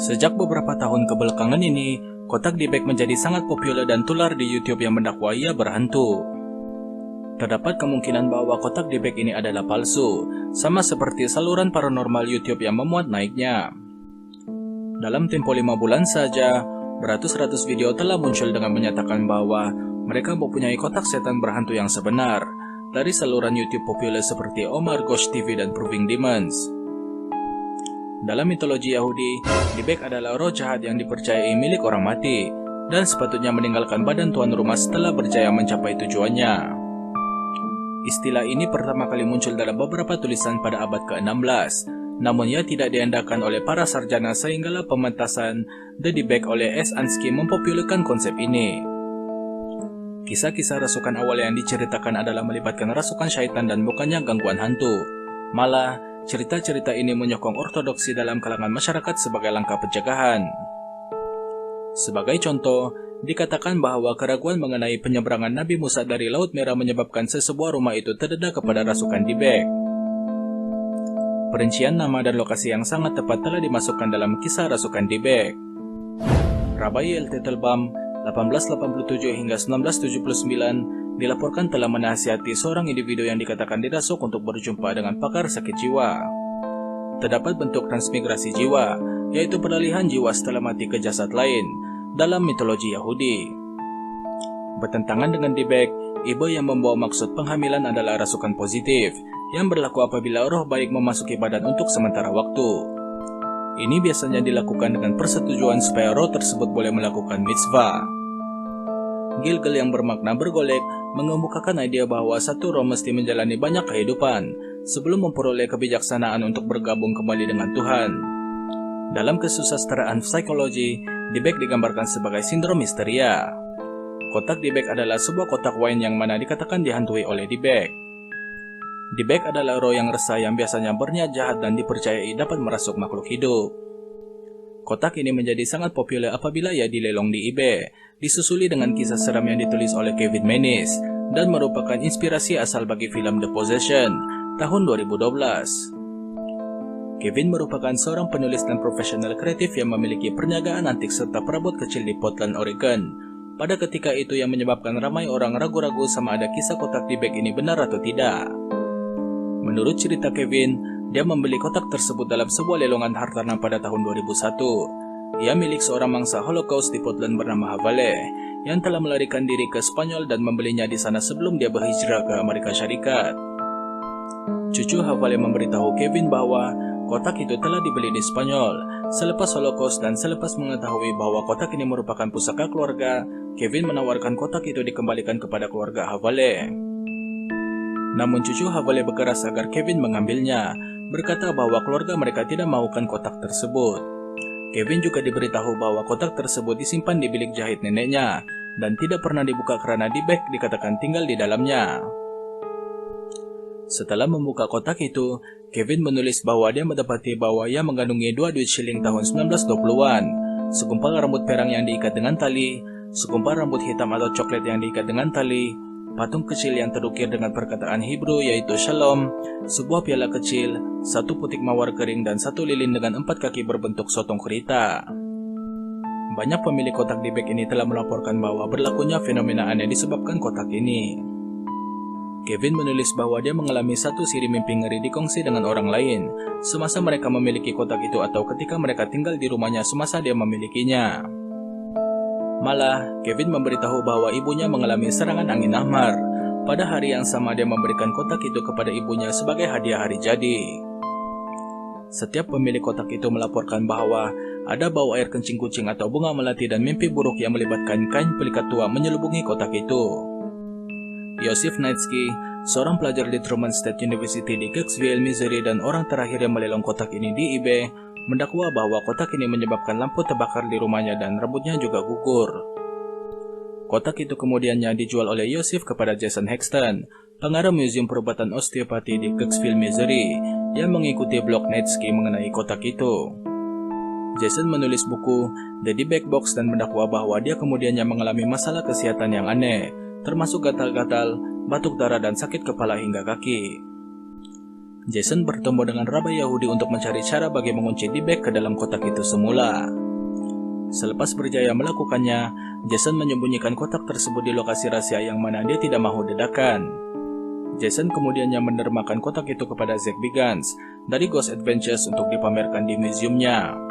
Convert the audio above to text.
Sejak beberapa tahun kebelakangan ini, kotak Dibek menjadi sangat populer dan tular di YouTube yang mendakwa ia berhantu. Terdapat kemungkinan bahwa kotak Dibek ini adalah palsu, sama seperti saluran paranormal YouTube yang memuat naiknya. Dalam tempo 5 bulan saja, beratus-ratus video telah muncul dengan menyatakan bahwa mereka mempunyai kotak setan berhantu yang sebenar, dari saluran YouTube populer seperti Omar Ghost TV dan Proving Demons. Dalam mitologi Yahudi, Dibek adalah roh jahat yang dipercayai milik orang mati, dan sepatutnya meninggalkan badan tuan rumah setelah berjaya mencapai tujuannya. Istilah ini pertama kali muncul dalam beberapa tulisan pada abad ke-16, namun ia tidak diandalkan oleh para sarjana sehinggalah pementasan The Dibek oleh S. Ansky mempopulerkan konsep ini. Kisah-kisah rasukan awal yang diceritakan adalah melibatkan rasukan syaitan dan bukannya gangguan hantu. Malah, cerita-cerita ini menyokong ortodoksi dalam kalangan masyarakat sebagai langkah pencegahan. Sebagai contoh, dikatakan bahwa keraguan mengenai penyeberangan Nabi Musa dari Laut Merah menyebabkan sesebuah rumah itu terdedah kepada rasukan Dibek. Perincian nama dan lokasi yang sangat tepat telah dimasukkan dalam kisah rasukan Dibek. Rabbi L. Teitelbaum 1887 hingga 1979 dilaporkan telah menasihati seorang individu yang dikatakan dirasuk untuk berjumpa dengan pakar sakit jiwa. Terdapat bentuk transmigrasi jiwa, yaitu peralihan jiwa setelah mati ke jasad lain dalam mitologi Yahudi. Bertentangan dengan Dibek, ibu yang membawa maksud penghamilan adalah rasukan positif yang berlaku apabila roh baik memasuki badan untuk sementara waktu. Ini biasanya dilakukan dengan persetujuan supaya roh tersebut boleh melakukan mitzvah. Gilgal yang bermakna bergolek mengemukakan ide bahwa satu roh mesti menjalani banyak kehidupan sebelum memperoleh kebijaksanaan untuk bergabung kembali dengan Tuhan. Dalam kesusastraan psikologi, Dibek digambarkan sebagai sindrom histeria. Kotak Dibek adalah sebuah kotak wine yang mana dikatakan dihantui oleh Dibek. Dibek adalah roh yang resah yang biasanya berniat jahat dan dipercayai dapat merasuk makhluk hidup. Kotak ini menjadi sangat populer apabila ia dilelong di eBay, disusuli dengan kisah seram yang ditulis oleh Kevin Menis, dan merupakan inspirasi asal bagi film The Possession tahun 2012. Kevin merupakan seorang penulis dan profesional kreatif yang memiliki perniagaan antik serta perabot kecil di Portland, Oregon. Pada ketika itu yang menyebabkan ramai orang ragu-ragu sama ada kisah kotak Dibek ini benar atau tidak. Menurut cerita Kevin, dia membeli kotak tersebut dalam sebuah lelongan hartanah pada tahun 2001. Ia milik seorang mangsa Holocaust di Portland bernama Havale, yang telah melarikan diri ke Spanyol dan membelinya di sana sebelum dia berhijrah ke Amerika Syarikat. Cucu Havale memberitahu Kevin bahwa kotak itu telah dibeli di Spanyol. Selepas Holocaust dan selepas mengetahui bahwa kotak ini merupakan pusaka keluarga, Kevin menawarkan kotak itu dikembalikan kepada keluarga Havale. Namun cucu Havale berkeras agar Kevin mengambilnya, berkata bahwa keluarga mereka tidak mahukan kotak tersebut. Kevin juga diberitahu bahwa kotak tersebut disimpan di bilik jahit neneknya dan tidak pernah dibuka karena Dibek dikatakan tinggal di dalamnya. Setelah membuka kotak itu, Kevin menulis bahwa dia mendapati bahwa ia mengandungi 2 duit shilling tahun 1920-an, segumpal rambut perang yang diikat dengan tali, segumpal rambut hitam atau coklat yang diikat dengan tali, patung kecil yang terukir dengan perkataan Hebrew yaitu Shalom, sebuah piala kecil, 1 putik mawar kering dan 1 lilin dengan 4 kaki berbentuk sotong kerita. Banyak pemilik kotak Dibek ini telah melaporkan bahwa berlakunya fenomena aneh disebabkan kotak ini. Kevin menulis bahwa dia mengalami satu siri mimpi ngeri dikongsi dengan orang lain, semasa mereka memiliki kotak itu atau ketika mereka tinggal di rumahnya semasa dia memilikinya. Malah, Kevin memberitahu bahwa ibunya mengalami serangan angin ahmar. Pada hari yang sama dia memberikan kotak itu kepada ibunya sebagai hadiah hari jadi. Setiap pemilik kotak itu melaporkan bahwa ada bau air kencing kucing atau bunga melati dan mimpi buruk yang melibatkan kain pelikat tua menyelubungi kotak itu. Yosef Naitsky, seorang pelajar di Truman State University di Kirksville, Missouri dan orang terakhir yang melelong kotak ini di eBay, mendakwa bahwa kotak ini menyebabkan lampu terbakar di rumahnya dan rambutnya juga gugur. Kotak itu kemudiannya dijual oleh Yosef kepada Jason Hexton, pengarah Museum Perobatan Osteopati di Kirksville, Missouri, yang mengikuti blog Naitsky mengenai kotak itu. Jason menulis buku The Dibek Box dan mendakwa bahwa dia kemudiannya mengalami masalah kesehatan yang aneh, termasuk gatal-gatal, batuk darah dan sakit kepala hingga kaki. Jason bertemu dengan Rabi Yahudi untuk mencari cara bagi mengunci D-Bag ke dalam kotak itu semula. Selepas berjaya melakukannya, Jason menyembunyikan kotak tersebut di lokasi rahasia yang mana dia tidak mau dedakan. Jason kemudiannya menermakan kotak itu kepada Zack Bagans dari Ghost Adventures untuk dipamerkan di museumnya.